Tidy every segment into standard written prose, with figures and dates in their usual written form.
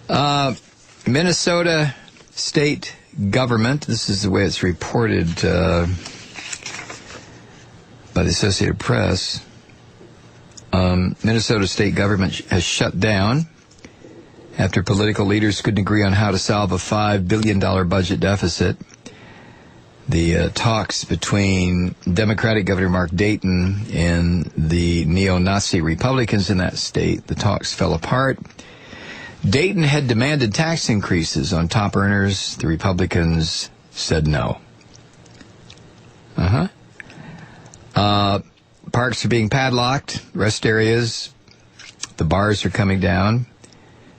Minnesota state government, this is the way it's reported by the Associated Press. Minnesota state government has shut down after political leaders couldn't agree on how to solve a $5 billion budget deficit. The talks between Democratic Governor Mark Dayton and the neo-Nazi Republicans in that state, the talks fell apart. Dayton had demanded tax increases on top earners. The Republicans said no. Parks are being padlocked, rest areas, the bars are coming down.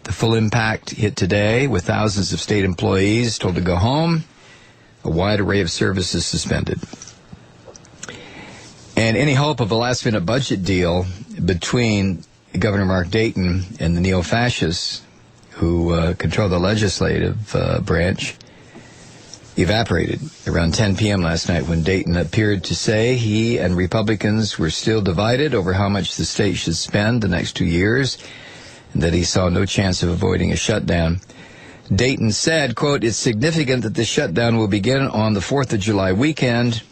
The full impact hit today with thousands of state employees told to go home. A wide array of services suspended. And any hope of a last-minute budget deal between Governor Mark Dayton and the neo-fascists who control the legislative branch evaporated around 10 p.m. last night when Dayton appeared to say he and Republicans were still divided over how much the state should spend the next 2 years and that he saw no chance of avoiding a shutdown. Dayton said, quote, "It's significant that the shutdown will begin on the 4th of July weekend.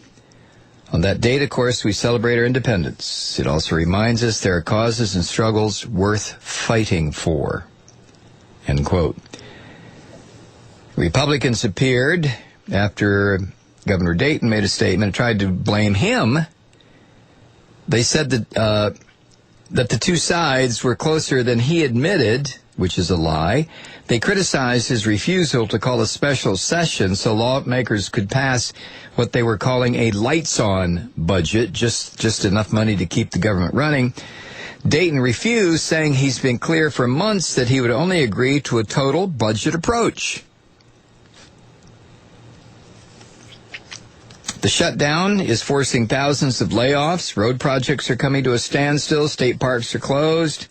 On that date, of course, we celebrate our independence. It also reminds us there are causes and struggles worth fighting for," end quote. Republicans appeared after Governor Dayton made a statement and tried to blame him. They said that the two sides were closer than he admitted, which is a lie. They criticized his refusal to call a special session so lawmakers could pass what they were calling a lights-on budget, just enough money to keep the government running. Dayton refused, saying he's been clear for months that he would only agree to a total budget approach. The shutdown is forcing thousands of layoffs. Road projects are coming to a standstill. State parks are closed.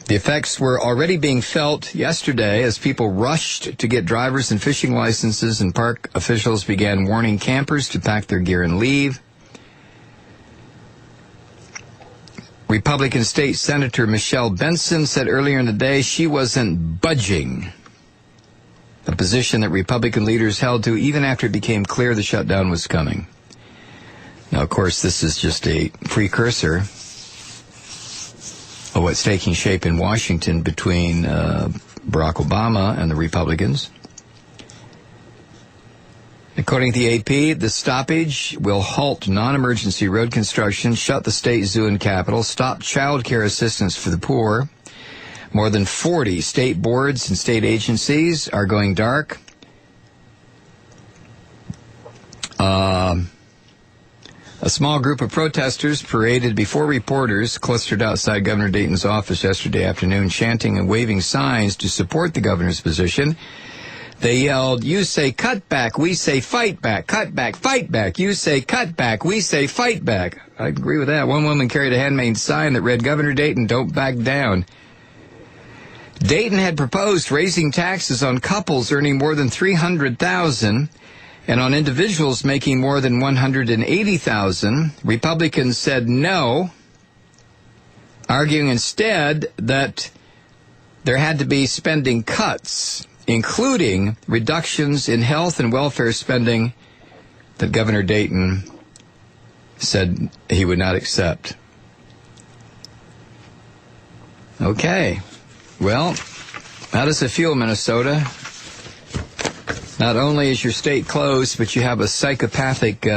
The effects were already being felt yesterday as people rushed to get driver's and fishing licenses, and park officials began warning campers to pack their gear and leave. Republican State Senator Michelle Benson said earlier in the day she wasn't budging, a position that Republican leaders held to even after it became clear the shutdown was coming. Now, of course, this is just a precursor of what's taking shape in Washington between Barack Obama and the Republicans. According to the AP, the stoppage will halt non-emergency road construction, shut the state zoo and capitol, stop child care assistance for the poor. More than 40 state boards and state agencies are going dark. A small group of protesters paraded before reporters clustered outside Governor Dayton's office yesterday afternoon, chanting and waving signs to support the governor's position. They yelled, "You say cut back, we say fight back, cut back, fight back. You say cut back, we say fight back." I agree with that. One woman carried a handmade sign that read, "Governor Dayton, don't back down." Dayton had proposed raising taxes on couples earning more than $300,000 and on individuals making more than $180,000. Republicans said no, arguing instead that there had to be spending cuts, including reductions in health and welfare spending that Governor Dayton said he would not accept. Okay. Well, how does it feel, Minnesota? Not only is your state closed, but you have a psychopathic,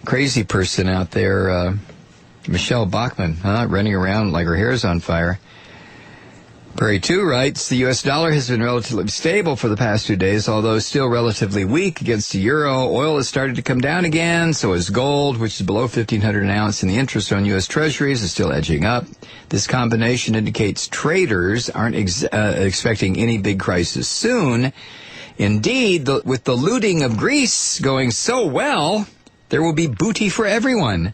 crazy person out there, Michelle Bachmann, running around like her hair's on fire. Prairie 2 writes, the U.S. dollar has been relatively stable for the past 2 days, although still relatively weak against the euro. Oil has started to come down again, so is gold, which is below $1,500 an ounce, and the interest on U.S. Treasuries is still edging up. This combination indicates traders aren't expecting any big crisis soon. Indeed, with the looting of Greece going so well, there will be booty for everyone.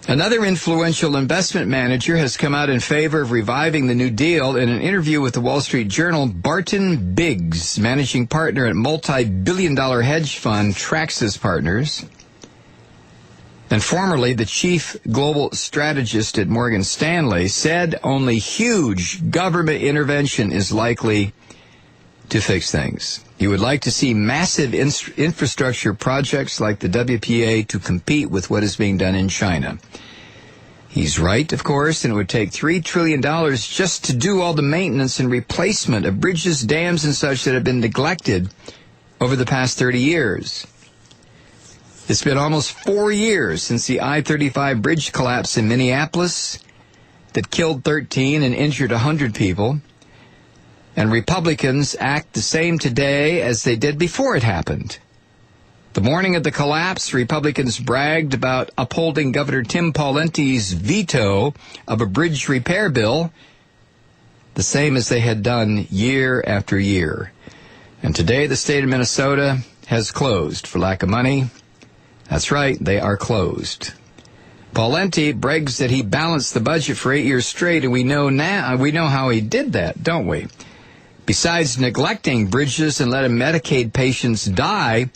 Another influential investment manager has come out in favor of reviving the New Deal. In an interview with the Wall Street Journal, Barton Biggs, managing partner at multi-billion-dollar hedge fund Traxys Partners, and formerly the chief global strategist at Morgan Stanley, said only huge government intervention is likely to fix things. He would like to see massive infrastructure projects like the WPA to compete with what is being done in China. He's right, of course, and it would take $3 trillion just to do all the maintenance and replacement of bridges, dams, and such that have been neglected over the past 30 years. It's been almost 4 years since the I-35 bridge collapse in Minneapolis that killed 13 and injured 100 people. And Republicans act the same today as they did before it happened. The morning of the collapse, Republicans bragged about upholding Governor Tim Pawlenty's veto of a bridge repair bill, the same as they had done year after year. And today the state of Minnesota has closed for lack of money. That's right, they are closed. Pawlenty brags that he balanced the budget for 8 years straight, and we know how he did that, don't we? Besides neglecting bridges and letting Medicaid patients die,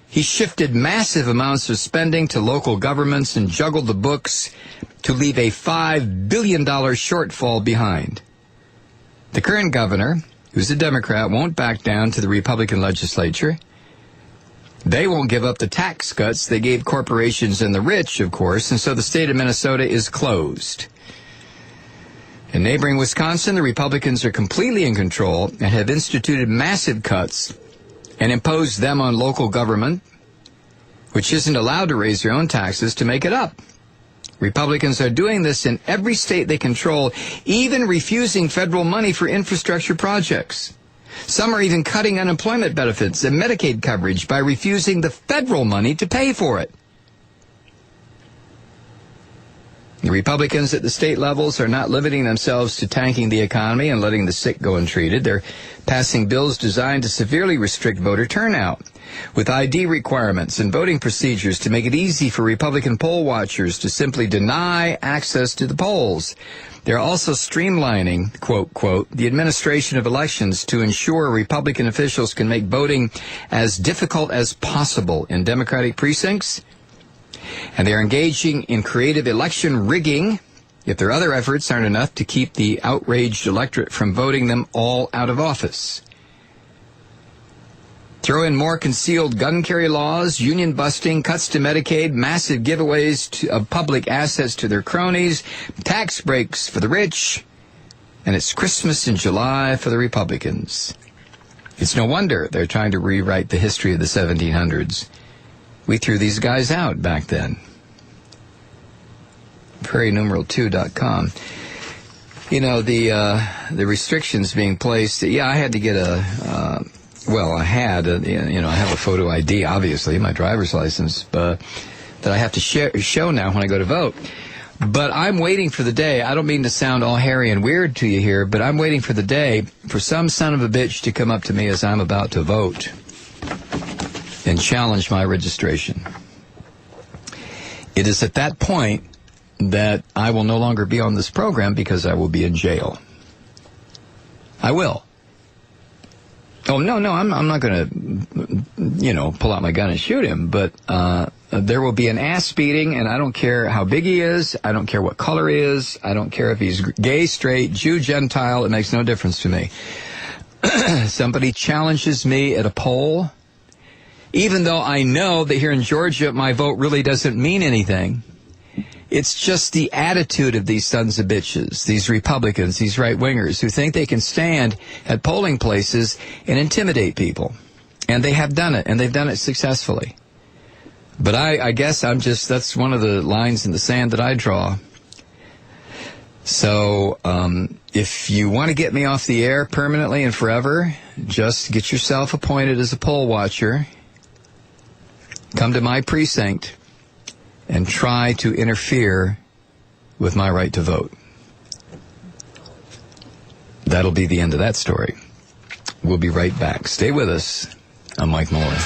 he shifted massive amounts of spending to local governments and juggled the books to leave a $5 billion shortfall behind. The current governor, who's a Democrat, won't back down to the Republican legislature. They won't give up the tax cuts they gave corporations and the rich, of course, and so the state of Minnesota is closed. In neighboring Wisconsin, the Republicans are completely in control and have instituted massive cuts and imposed them on local government, which isn't allowed to raise their own taxes to make it up. Republicans are doing this in every state they control, even refusing federal money for infrastructure projects. Some are even cutting unemployment benefits and Medicaid coverage by refusing the federal money to pay for it. The Republicans at the state levels are not limiting themselves to tanking the economy and letting the sick go untreated. They're passing bills designed to severely restrict voter turnout, with ID requirements and voting procedures to make it easy for Republican poll watchers to simply deny access to the polls. They're also streamlining, quote, the administration of elections to ensure Republican officials can make voting as difficult as possible in Democratic precincts. And they're engaging in creative election rigging if their other efforts aren't enough to keep the outraged electorate from voting them all out of office. Throw in more concealed gun carry laws, union busting, cuts to Medicaid, massive giveaways of public assets to their cronies, tax breaks for the rich, and it's Christmas in July for the Republicans. It's no wonder they're trying to rewrite the history of the 1700s. We threw these guys out back then. PrairieNumeral2.com. You know, the restrictions being placed. Yeah, I had to get I have a photo ID, obviously, my driver's license, that I have to show now when I go to vote. But I'm waiting for the day. I don't mean to sound all hairy and weird to you here, but I'm waiting for the day for some son of a bitch to come up to me as I'm about to vote and challenge my registration. It is at that point that I will no longer be on this program because I will be in jail. I will. Oh, no, I'm not going to, pull out my gun and shoot him, but there will be an ass beating, and I don't care how big he is, I don't care what color he is, I don't care if he's gay, straight, Jew, Gentile, it makes no difference to me. Somebody challenges me at a poll, even though I know that here in Georgia my vote really doesn't mean anything. It's just the attitude of these sons of bitches, these Republicans, these right-wingers, who think they can stand at polling places and intimidate people. And they have done it, and they've done it successfully. But I guess that's one of the lines in the sand that I draw. So if you want to get me off the air permanently and forever, just get yourself appointed as a poll watcher. Come to my precinct and try to interfere with my right to vote. That'll be the end of that story. We'll be right back. Stay with us. I'm Mike Malloy.